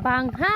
บางห้า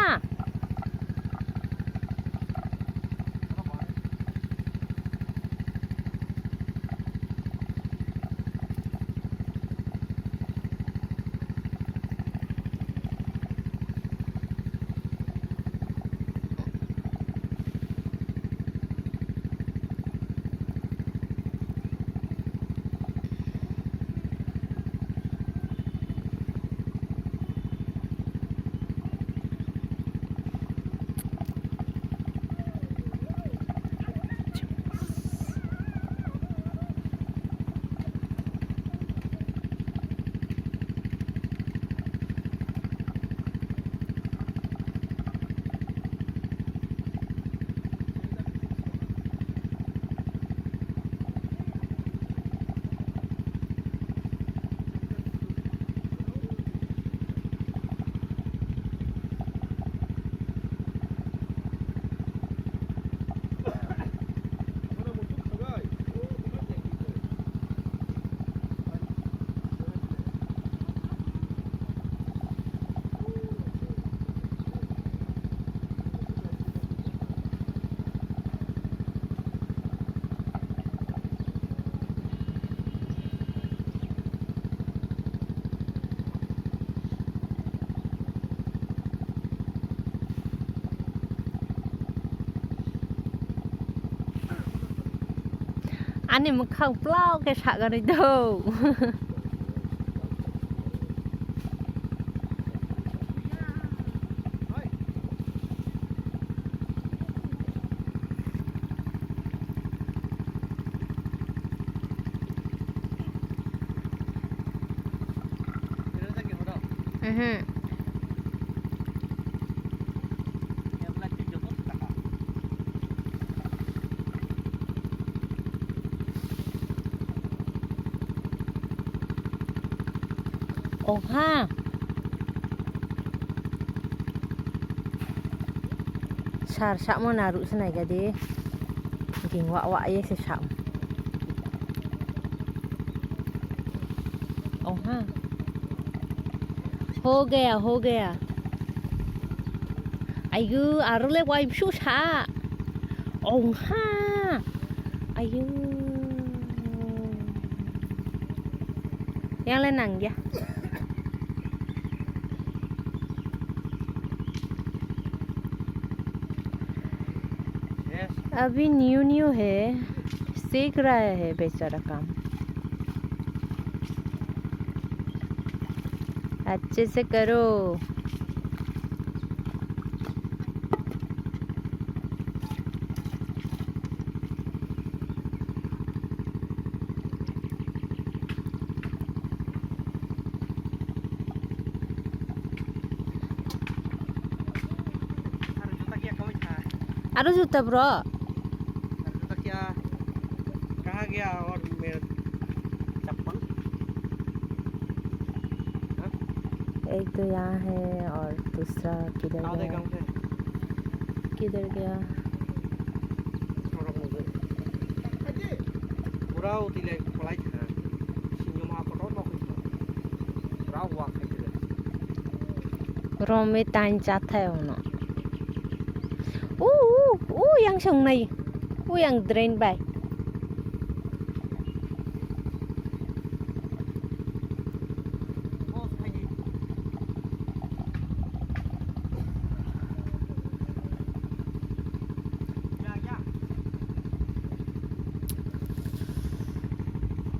อันนี้มันข้างเปล่าแกฉะกันเลยเด้อโอ้ฮ่าชาร์ชะมันนารุสนัยกันดีกินวะยังเสียชามโอ้ฮ่าहो गया आयु आरो ले वाइ फिसौ साโอ้ฮ่าआयुยังเล่นหนังยะअभी न्यू है सीख रहा है बेचारा काम अच्छे से करो आरो जूता ब्रो कहाँ गया और मेरा चप्पल एक तो यहाँ है और दूसरा किधर गया किधर गया पूरा उतिले पलाई था सिंजमा पटो न पूरा हुआ खाइले रोम में टाइम चाहता है उन्होंने yang sông này yang drain bay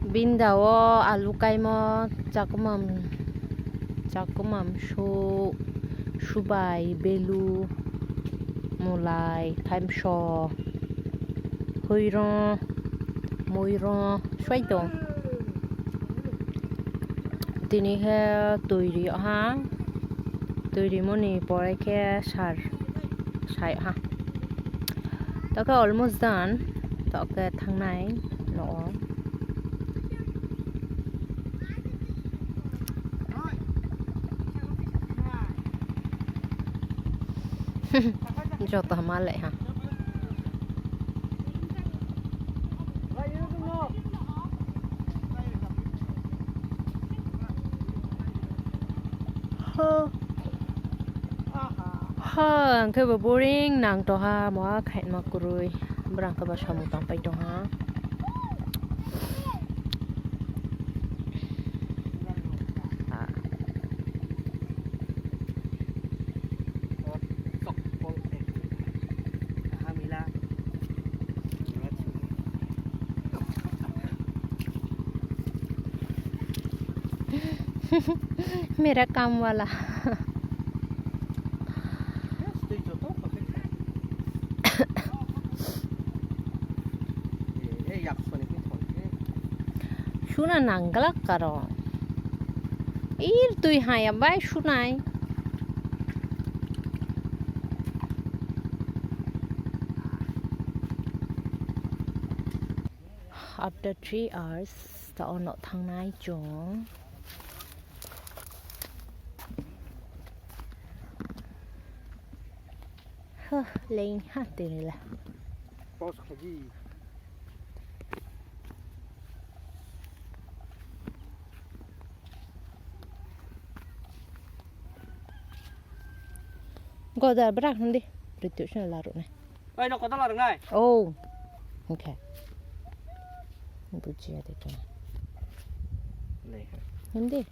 bindawo alukai mo cakumam subai belu mulai time shaw huiron moiron xoay dong tini he tui ha tui moni pore ke sar sai ha ta ka almost done ta ka thang nai no cho tao má lại ha ha ke ba boring nang to ha mo khai ma kurui brang ka ba samu tang pai to ha मेरा काम वाला Shuna nangalak karo. Tui hai abai shunai. After 3 hours, ta on not thang nai chong. Lên ha tiền là. Posso fazer? Gọi ra brak đi. Rồi tiểu sẽ là rồi này. Ê, nó có tao là được ngay. Oh. Okay. Bữa chia để cho. Này. Hindi.